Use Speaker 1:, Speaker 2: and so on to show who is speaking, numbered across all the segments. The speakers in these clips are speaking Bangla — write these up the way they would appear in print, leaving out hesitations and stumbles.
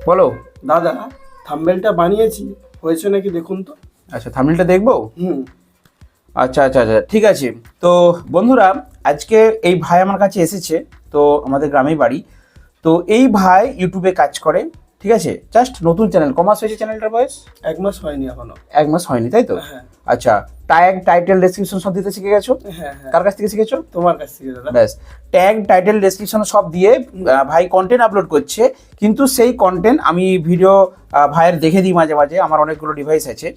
Speaker 1: বলো।
Speaker 2: দাদা থাম্বনেলটা বানিয়েছি, হয়েছে নাকি দেখুন তো।
Speaker 1: আচ্ছা, থাম্বনেলটা দেখবো। আচ্ছা আচ্ছা আচ্ছা, ঠিক আছে। তো বন্ধুরা, আজকে এই ভাই আমার কাছে এসেছে। তো আমাদের গ্রামেই বাড়ি। তো এই ভাই ইউটিউবে কাজ করে, ঠিক আছে। জাস্ট নতুন চ্যানেল, কমার্স হয়েছে চ্যানেলটার বয়স
Speaker 2: 1 মাস হয়নি এখনো।
Speaker 1: 1 মাস হয়নি, তাই তো?
Speaker 2: হ্যাঁ
Speaker 1: আচ্ছা, ট্যাগ টাইটেল ডেসক্রিপশন সব দিতে শিখে গেছো?
Speaker 2: হ্যাঁ হ্যাঁ।
Speaker 1: কার কাছ থেকে শিখেছো?
Speaker 2: তোমার কাছ থেকে দাদা।
Speaker 1: ব্যাস, ট্যাগ টাইটেল ডেসক্রিপশন সব দিয়ে ভাই কন্টেন্ট আপলোড করছে। কিন্তু সেই কন্টেন্ট আমি ভিডিও ভাইয়ের দেখে দিই মাঝে মাঝে, আমার অনেকগুলো ডিভাইস আছে।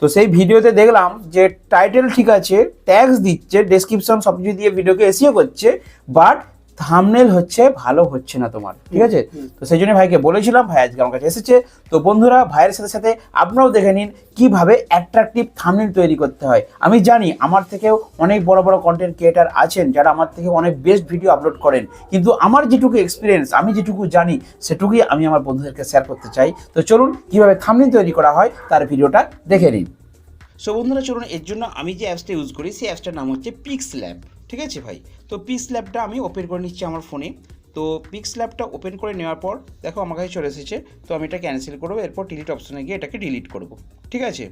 Speaker 1: তো সেই ভিডিওতে দেখলাম যে টাইটেল ঠিক আছে, ট্যাগস দিচ্ছে, ডেসক্রিপশন সব কিছু দিয়ে ভিডিওকে এসিও করছে, বাট থাম্বনেল হচ্ছে ভালো হচ্ছে না তোমার, ঠিক আছে। তো সেই জন্য ভাইকে বলেছিলাম, ভাই আজকে আমার কাছে এসেছে। তো বন্ধুরা, ভাইয়ের সাথে সাথে আপনারাও দেখে নিন কিভাবে অ্যাট্রাকটিভ থাম্বনেল তৈরি করতে হয়। আমি জানি আমার থেকেও অনেক বড় বড় কন্টেন্ট ক্রিয়েটার আছেন যারা আমার থেকে অনেক বেস্ট ভিডিও আপলোড করেন, কিন্তু আমার যেটুকু এক্সপিরিয়েন্স, আমি যেটুকু জানি, সেটুকুই আমি আমার বন্ধুদেরকে শেয়ার করতে চাই। তো চলুন কিভাবে থাম্বনেল তৈরি করা হয় তার ভিডিওটা দেখে নিন। সো বন্ধুরা চলুন, এর জন্য আমি যে অ্যাপসটা ইউজ করি সেই অ্যাপসটার নাম হচ্ছে পিক্সল্যাব, ঠিক আছে ভাই। তো পিক্সল্যাবটা আমি ওপেন করে নিচ্ছি আমার ফোনে। তো পিক্সল্যাবটা ওপেন করে নেওয়ার পর দেখো আমার কাছে চলে এসেছে। তো আমি এটা ক্যান্সেল করবো, এরপর ডিলিট অপশনে গিয়ে এটাকে ডিলিট করব, ঠিক আছে।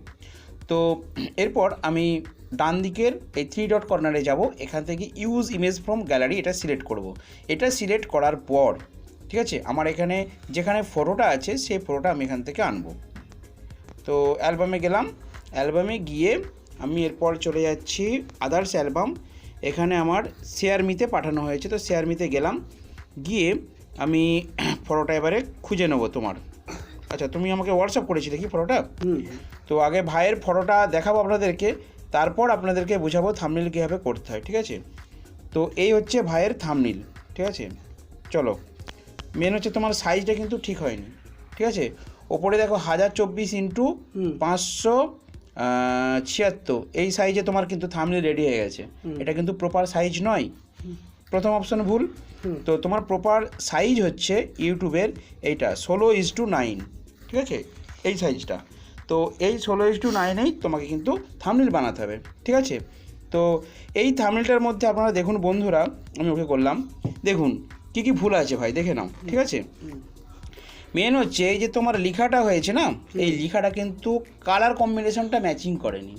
Speaker 1: তো এরপর আমি ডান দিকের এই 3 ডট কর্নারে যাব, এখান থেকে ইউজ ইমেজ ফ্রম গ্যালারি এটা সিলেক্ট করব। এটা সিলেক্ট করার পর, ঠিক আছে, আমার এখানে যেখানে ফটোটা আছে সেই ফটোটা আমি এখান থেকে আনবো। তো অ্যালবামে গেলাম, অ্যালবামে গিয়ে আমি এরপর চলে যাচ্ছি আদার্স অ্যালবাম। এখানে আমার শেয়ার মিতে পাঠানো হয়েছে, তো শেয়ার মিতে গেলাম, গিয়ে আমি ফটোটা এবারে খুঁজে নেবো তোমার। আচ্ছা, তুমি আমাকে হোয়াটসঅ্যাপ করেছিলে কি ফটোটা? তো আগে ভাইয়ের ফটোটা দেখাবো আপনাদেরকে, তারপর আপনাদেরকে বোঝাবো থাম্বনেল কীভাবে করতে হয়, ঠিক আছে। তো এই হচ্ছে ভাইয়ের থাম্বনেল, ঠিক আছে। চলো, মেন হচ্ছে তোমার সাইজটা কিন্তু ঠিক হয়নি, ঠিক আছে। ওপরে দেখো 1024x576, এই সাইজে তোমার কিন্তু থাম্বনেল রেডি হয়ে গেছে। এটা কিন্তু প্রপার সাইজ নয়, প্রথম অপশন ভুল। তো তোমার প্রপার সাইজ হচ্ছে ইউটিউবের এইটা 16:9, ঠিক আছে, এই সাইজটা। তো এই 16:9এই তোমাকে কিন্তু থাম্বনেল বানাতে হবে, ঠিক আছে। তো এই থাম্বনেলটার মধ্যে আপনারা দেখুন বন্ধুরা, আমি ওকে করলাম, দেখুন কী কী ভুল আছে ভাই, দেখে নাও, ঠিক আছে। মেন হচ্ছে এই যে তোমার লেখাটা হয়েছে না, এই লেখাটা কিন্তু কালার কম্বিনেশনটা ম্যাচিং করেনি,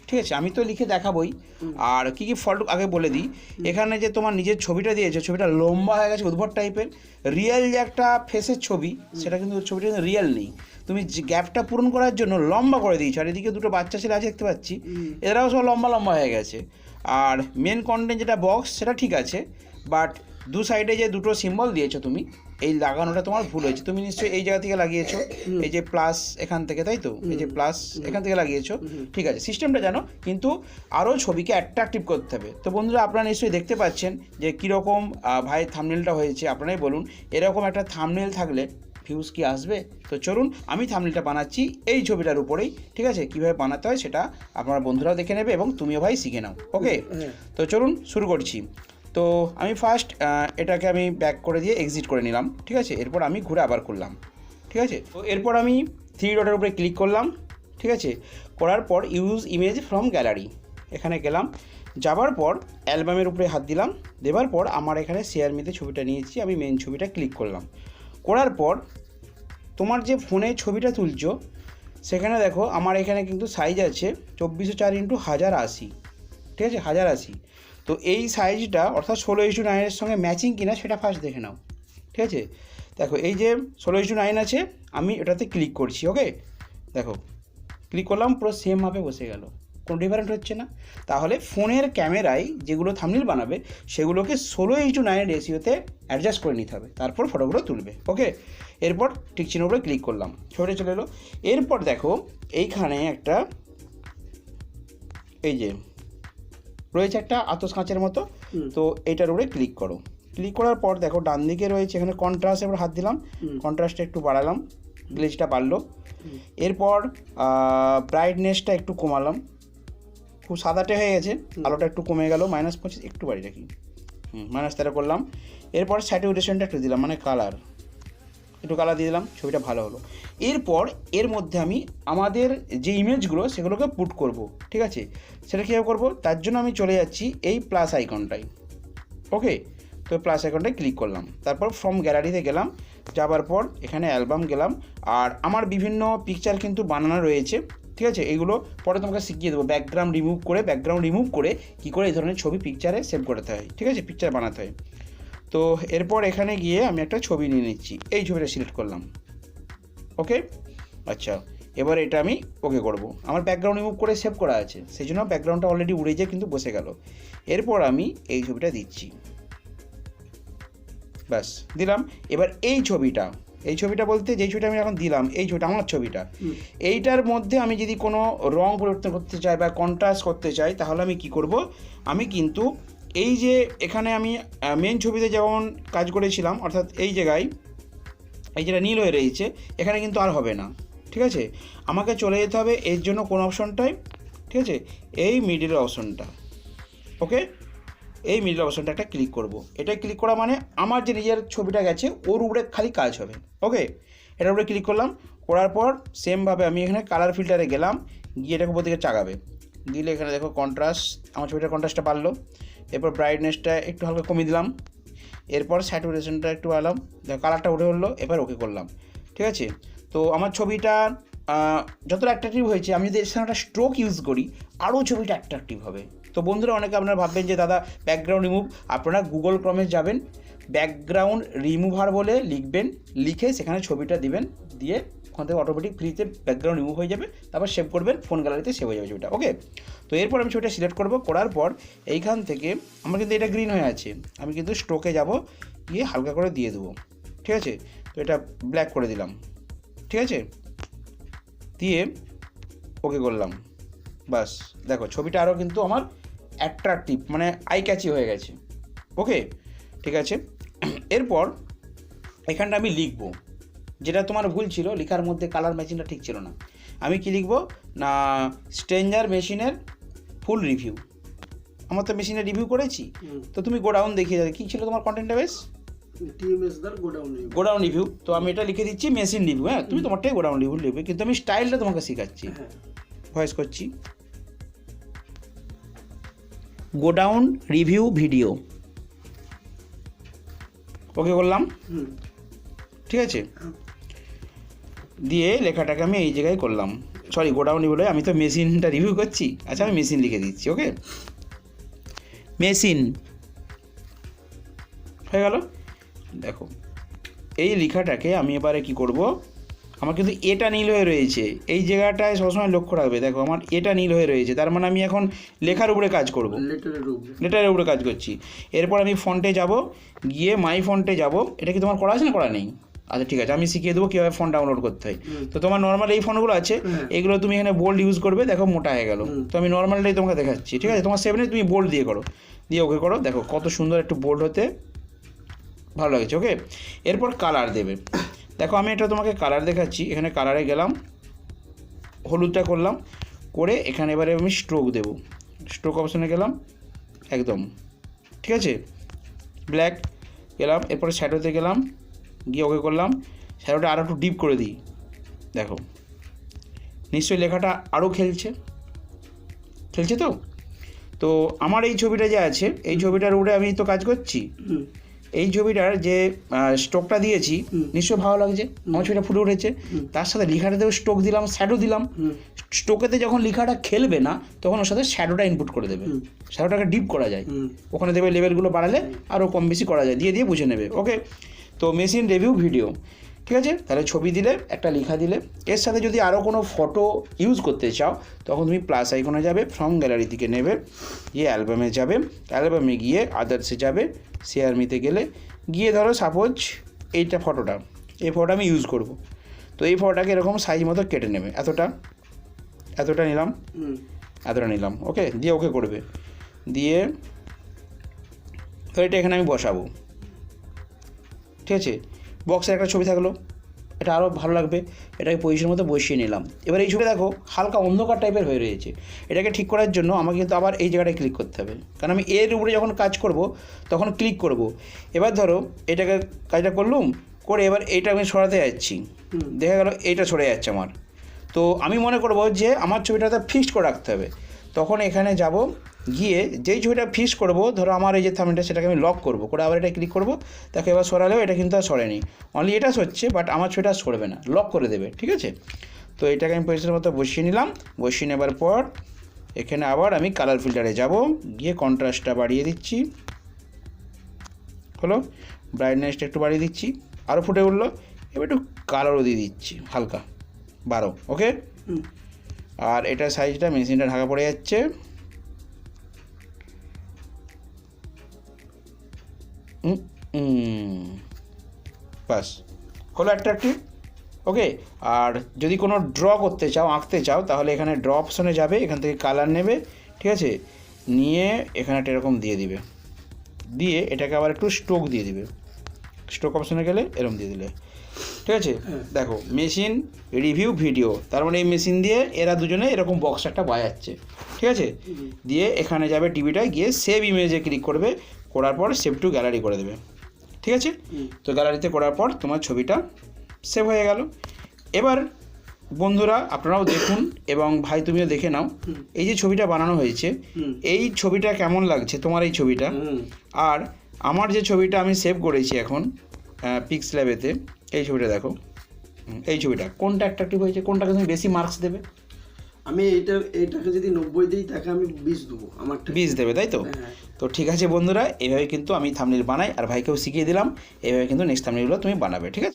Speaker 1: ঠিক আছে। আমি তো লিখে দেখাবই। আর কী কী ফল্ট আগে বলে দিই। এখানে যে তোমার নিজের ছবিটা দিয়েছে, ছবিটা লম্বা হয়ে গেছে উদ্ভট টাইপের। রিয়েল যে একটা ফেসের ছবি, সেটা কিন্তু ছবিটা কিন্তু রিয়েল নেই। তুমি গ্যাপটা পূরণ করার জন্য লম্বা করে দিয়েছো। আর এদিকে দুটো বাচ্চা ছেলে আছে দেখতে পাচ্ছি, এরাও সব লম্বা লম্বা হয়ে গেছে। আর মেন কন্টেন্ট যেটা বক্স, সেটা ঠিক আছে, বাট দু সাইডে যে দুটো সিম্বল দিয়েছো তুমি, এই লাগানোটা তোমার ভুল হয়েছে। তুমি নিশ্চয়ই এই জায়গা থেকে লাগিয়েছো, এই যে প্লাস এখান থেকে, তাই তো? এই যে প্লাস এখান থেকে লাগিয়েছো, ঠিক আছে, সিস্টেমটা জানো, কিন্তু আরও ছবিকে অ্যাট্রাকটিভ করতে হবে। তো বন্ধুরা, আপনারা নিশ্চয়ই দেখতে পাচ্ছেন যে কীরকম ভাই থাম্বনেলটা হয়েছে। আপনারাই বলুন, এরকম একটা থাম্বনেল থাকলে ভিউজ কি আসবে? তো চলুন, আমি থাম্বনেলটা বানাচ্ছি এই ছবিটার উপরেই, ঠিক আছে। কীভাবে বানাতে হয় সেটা আপনারা বন্ধুরাও দেখে নেবে এবং তুমিও ভাই শিখে নাও, ওকে। তো চলুন শুরু করছি। তো আমি ফার্স্ট এটাকে আমি ব্যাক করে দিয়ে এক্সিট করে নিলাম, ঠিক আছে। এরপর আমি ঘুরে আবার করলাম, ঠিক আছে। তো এরপর আমি 3 ডটের উপরে ক্লিক করলাম, ঠিক আছে। করার পর ইউজ ইমেজ ফ্রম গ্যালারি, এখানে গেলাম, যাবার পর অ্যালবামের উপরে হাত দিলাম, দেওয়ার পর আমার এখানে শেয়ার মিতে ছবিটা নিয়েছি, আমি মেন ছবিটা ক্লিক করলাম। করার পর তোমার যে ফোনে ছবিটা তুলছো, সেখানে দেখো আমার এখানে কিন্তু সাইজ আছে 2404x1080, ঠিক আছে, 1080। তো এই সাইজটা অর্থাৎ 16:9 সঙ্গে ম্যাচিং কিনা সেটা ফার্স্ট দেখে নাও, ঠিক আছে। দেখো এই যে 16:9 আছে, আমি এটাতে ক্লিক করছি, ওকে। দেখো ক্লিক করলাম, পুরো সেম মাপে বসে গেল, কোনো ডিফারেন্ট হচ্ছে না। তাহলে ফোনের ক্যামেরায় যেগুলো থাম্বনেল বানাবে সেগুলোকে 16:9 রেশিওতে অ্যাডজাস্ট করে নিতে হবে, তারপর ফটোগুলো তুলবে, ওকে। এরপর ঠিক চিহ্নের উপরে ক্লিক করলাম, ছবিটা চলে এলো। এরপর দেখো এইখানে একটা এই যে রয়েছে একটা আতস কাঁচের মতো, তো এইটার উপরে ক্লিক করো। ক্লিক করার পর দেখো ডান দিকে রয়েছে এখানে কন্ট্রাস্ট, এবার হাত দিলাম, কন্ট্রাস্টটা একটু বাড়ালাম, গ্লেজটা বাড়লো। এরপর ব্রাইটনেসটা একটু কমালাম, খুব সাদাটে হয়ে গেছে, আলোটা একটু কমে গেল, -25 একটু বাড়ি রাখি, -13 করলাম। এরপর স্যাচুরেশনটা একটু দিলাম, মানে কালার একটু কালার দিয়ে দিলাম, ছবিটা ভালো হলো। এরপর এর মধ্যে আমি আমাদের যে ইমেজগুলো সেগুলোকে পুট করব, ঠিক আছে। সেটা কীভাবে করবো, তার জন্য আমি চলে যাচ্ছি এই প্লাস আইকনটায়, ওকে। তো প্লাস আইকনটায় ক্লিক করলাম, তারপর ফ্রম গ্যালারিতে গেলাম, যাবার পর এখানে অ্যালবাম গেলাম, আর আমার বিভিন্ন পিকচার কিন্তু বানানো রয়েছে, ঠিক আছে? এইগুলো পরে তোমাকে শিখিয়ে দেবো। ব্যাকগ্রাউন্ড রিমুভ করে কী করে এই ধরনের ছবি পিকচারে সেভ করতে হয়, ঠিক আছে? পিকচার বানাতে হয়। তো এরপর এখানে গিয়ে আমি একটা ছবি নিয়ে নিচ্ছি, এই ছবিটা সিলেক্ট করলাম, ওকে। আচ্ছা, এবার এটা আমি ওকে করব। আমার ব্যাকগ্রাউন্ড রিমুভ করে সেভ করা আছে, সেই জন্য ব্যাকগ্রাউন্ডটা অলরেডি উড়ে যায় কিন্তু বসে গেল। এরপর আমি এই ছবিটা দিচ্ছি, ব্যাস দিলাম। এবার এই ছবিটা বলতে যেই ছবিটা আমি এখন দিলাম, এই ছবিটা আমার ছবিটা, এইটার মধ্যে আমি যদি কোনো রং পরিবর্তন করতে চাই বা কন্ট্রাস্ট করতে চাই, তাহলে আমি কি করব, আমি কিন্তু এই যে এখানে আমি মেন ছবিতে যেমন কাজ করেছিলাম, অর্থাৎ এই জায়গায় এই যেটা নীল হয়ে রয়েছে, এখানে কিন্তু আর হবে না, ঠিক আছে? আমাকে চলে যেতে হবে এর জন্য কোন অপশনটায়, ঠিক আছে? এই মিডিল অপশনটা, ওকে। এই মিডিল অপশনটা একটা ক্লিক করব। এটা ক্লিক করা মানে আমার যে নিজের ছবিটা গেছে ওর উপরে খালি কাজ হবে, ওকে। এটার উপরে ক্লিক করলাম, করার পর সেমভাবে আমি এখানে কালার ফিল্টারে গেলাম, গিয়ে এটাকে উপর দিকে চাগাবে, দিলে এখানে দেখো কন্ট্রাস্ট, আমার ছবিটার কন্ট্রাস্টটা বাড়লো। এরপর ব্রাইটনেসটা একটু হালকা কমিয়ে দিলাম, এরপর স্যাচুরেশনটা একটু বাড়ালাম, দেখো কালারটা উঠে উঠলো, এবার ওকে করলাম, ঠিক আছে? তো আমার ছবিটা যতটা অ্যাট্রাকটিভ হয়েছে, আমি যদি এর সঙ্গে একটা স্ট্রোক ইউজ করি আরও ছবিটা অ্যাট্রাকটিভ হবে। তো বন্ধুরা, অনেকে আপনারা ভাববেন যে দাদা ব্যাকগ্রাউন্ড রিমুভ, আপনারা গুগল ক্রমে যাবেন, ব্যাকগ্রাউন্ড রিমুভার বলে লিখবেন, লিখে সেখানে ছবিটা দিবেন, দিয়ে ওখান থেকে অটোমেটিক ফ্রিতে ব্যাকগ্রাউন্ড রিমুভ হয়ে যাবে, তারপর সেভ করবেন, ফোন গ্যালারিতে সেভ হয়ে যাবে ছবিটা, ওকে। তো এরপর আমি ছবিটা সিলেক্ট করব, করার পর এইখান থেকে আমার কিন্তু এটা গ্রিন হয়ে আছে, আমি কিন্তু স্ট্রোকে যাব, গিয়ে হালকা করে দিয়ে দেবো, ঠিক আছে? তো এটা ব্ল্যাক করে দিলাম, ঠিক আছে? দিয়ে ওকে করলাম, বাস দেখো ছবিটা আরও কিন্তু আমার অ্যাট্রাকটিভ মানে আই ক্যাচি হয়ে গেছে, ওকে, ঠিক আছে। এরপর এখানটা আমি লিখবো, যেটা তোমার ভুল ছিল, লেখার মধ্যে কালার ম্যাচিংটা ঠিক ছিল না। আমি কি লিখবো না, স্ট্রেঞ্জার মেশিনের ফুল রিভিউ। আমার তো মেশিনের রিভিউ করেছি, তো তুমি গোডাউন দেখিয়ে যাবে, কী ছিল তোমার কন্টেন্টটা, বেশ গোডাউন রিভিউ। তো আমি এটা লিখে দিচ্ছি মেশিন রিভিউ, হ্যাঁ, তুমি তোমারটাই গোডাউন রিভিউ লিখবে, কিন্তু আমি স্টাইলটা তোমাকে শেখাচ্ছি। ভয়েস করছি, গোডাউন রিভিউ ভিডিও, ওকে করলাম, ঠিক আছে? দিয়ে লেখাটাকে আমি এই জায়গায় করলাম, সরি গোডাউন রিভিউ, আমি তো মেশিনটা রিভিউ করছি, আচ্ছা আমি মেশিন লিখে দিচ্ছি, ওকে, মেশিন হয়ে গেল। দেখো এই লেখাটাকে আমি এবারে কি করব, আমার কিন্তু এটা নীল হয়ে রয়েছে, এই জায়গাটায় সবসময় লক্ষ্য রাখবে, দেখো আমার এটা নীল হয়ে রয়েছে, তার মানে আমি এখন লেখার উপরে কাজ করব, লেটারের উপরে কাজ করছি। এরপর আমি ফন্টে যাব, গিয়ে মাই ফন্টে যাব, এটা কি তোমার করা আছে না করা নেই? আচ্ছা ঠিক আছে, আমি শিখিয়ে দেবো কীভাবে ফন্ট ডাউনলোড করতে হয়। তো তোমার নর্মাল এই ফন্টগুলো আছে, এগুলো তুমি এখানে বোল্ড ইউজ করবে, দেখো মোটা হয়ে গেল, তো আমি নর্মালটাই তোমাকে দেখাচ্ছি, ঠিক আছে? তোমার সেভেনে তুমি বোল্ড দিয়ে করো, দিয়ে ওকে করো, দেখো কত সুন্দর একটু বোল্ড হতে ভালো লাগছে, ওকে। এরপর কালার দেবে, দেখো আমি এটা তোমাকে কালার দেখাচ্ছি, এখানে কালারে গেলাম, হলুদটা করলাম, করে এখানে এবারে আমি স্ট্রোক দেবো, স্ট্রোক অপশানে গেলাম একদম, ঠিক আছে, ব্ল্যাক গেলাম, এরপরে শ্যাডোতে গেলাম, গিয়ে ওকে করলাম, শ্যাডোটা আরও একটু ডিপ করে দিই, দেখো নিশ্চয়ই লেখাটা আরও খেলছে তো। তো আমার এই ছবিটা যে আছে, এই ছবিটার উপরে আমি তো কাজ করছি, এই ছবিটার যে স্ট্রোকটা দিয়েছি নিশ্চয়ই ভালো লাগছে, আমার ছবিটা ফুটে উঠেছে, তার সাথে লেখাটাতেও স্ট্রোক দিলাম, শ্যাডো দিলাম, স্ট্রোকেতে যখন লেখাটা খেলবে না তখন ওর সাথে শ্যাডোটা ইনপুট করে দেবে, শ্যাডোটাকে ডিপ করা যায়, ওখানে দেবে লেভেলগুলো বাড়ালে আরও কম বেশি করা যায়, দিয়ে বুঝে নেবে, ওকে। তো মেশিন রিভিউ ভিডিও, ঠিক আছে, তাহলে ছবি দিলে, একটা লেখা দিলে, এর সাথে যদি আরও কোনো ফটো ইউজ করতে চাও তখন তুমি প্লাস আইকনে যাবে, ফ্রম গ্যালারি থেকে নেবে, গিয়ে অ্যালবামে যাবে, অ্যালবামে গিয়ে আদার্সে যাবে, শেয়ার মিতে গেলে গিয়ে ধরো সাপোজ এইটা ফটোটা, এই ফটোটা আমি ইউজ করব, তো এই ফটোটাকে এরকম সাইজ মতো কেটে নেবে, এতটা নিলাম, ওকে, দিয়ে ওকে করবে, দিয়ে তো এটা এখানে আমি বসাবো, ঠিক আছে, বক্সের একটা ছবি থাকলো, এটা আরও ভালো লাগবে, এটাকে পজিশন মতো বসিয়ে নিলাম। এবার এই ছবি দেখো হালকা অন্ধকার টাইপের হয়ে রয়েছে, এটাকে ঠিক করার জন্য আমাকে কিন্তু আবার এই জায়গাটায় ক্লিক করতে হবে, কারণ আমি এর উপরে যখন কাজ করব তখন ক্লিক করব। এবার ধরো এটাকে কাজটা করলুম, করে এবার এইটা আমি সরাতে যাচ্ছি, দেখা গেল এইটা সরে যাচ্ছে আমার, তো আমি মনে করব যে আমার ছবিটাতে ফিক্সড করে রাখতে হবে, তখন এখানে যাব, গিয়ে যেই ছবিটা ফিক্স করব, ধরো আমার এই যে থাম্বনেলটা সেটাকে আমি লক করব, করে আবার এটা ক্লিক করব, তাকে এবার সরালেও এটা কিন্তু আর সরেনি, অনলি এটা সরছে, বাট আমার ছবিটা আর সরবে না, লক করে দেবে, ঠিক আছে। তো এটাকে আমি পজিশনের মতো বসিয়ে নিলাম, বসিয়ে নেবার পর এখানে আবার আমি কালার ফিল্টারে যাব, গিয়ে কন্ট্রাস্টটা বাড়িয়ে দিচ্ছি, হলো, ব্রাইটনেসটা একটু বাড়িয়ে দিচ্ছি, আরও ফুটে উঠলো, এবার একটু কালারও দিয়ে দিচ্ছি হালকা 12, ওকে। আর এটার সাইজটা মেশিনটা ঢাকা পড়ে যাচ্ছে, বাস হলো অ্যাট্রাকটিভ, ওকে। আর যদি কোনো ড্র করতে চাও, আঁকতে চাও, তাহলে এখানে ড্র অপশনে যাবে, এখান থেকে কালার নেবে, ঠিক আছে, নিয়ে এখানে একটা এরকম দিয়ে দিবে, দিয়ে এটাকে আবার একটু স্ট্রোক দিয়ে দিবে, স্ট্রোক অপশনে গেলে এরকম দিয়ে দিলে, ঠিক আছে। দেখো মেশিন রিভিউ ভিডিও, তার মানে এই মেশিন দিয়ে এরা দুজনে এরকম বক্স একটা বাজাচ্ছে, ঠিক আছে। দিয়ে এখানে যাবে টিভিটায়, গিয়ে সেভ ইমেজে ক্লিক করবে, করার পর সেভ টু গ্যালারি করে দেবে, ঠিক আছে। তো গ্যালারিতে করার পর তোমার ছবিটা সেভ হয়ে গেল। এবার বন্ধুরা আপনারাও দেখুন, এবং ভাই তুমিও দেখে নাও, এই যে ছবিটা বানানো হয়েছে, এই ছবিটা কেমন লাগছে তোমার এই ছবিটা, আর আমার যে ছবিটা আমি সেভ করেছি এখন পিক্সল্যাবেতে, এই ছবিটা দেখো, এই ছবিটা কোনটা অ্যাট্রাকটিভ হয়েছে, কোনটাকে তুমি বেশি মার্কস দেবে?
Speaker 2: আমি এইটাকে যদি 90 দিই, তাকে আমি 20 দেবো, আমারটা
Speaker 1: 20 দেবে, তাই তো? তো ঠিক আছে বন্ধুরা, এইভাবে কিন্তু আমি থাম্বনেল বানাই, আর ভাইকেও শিখিয়ে দিলাম, এইভাবে কিন্তু নেক্সট থাম্বনেলগুলো তুমি বানাবে, ঠিক আছে।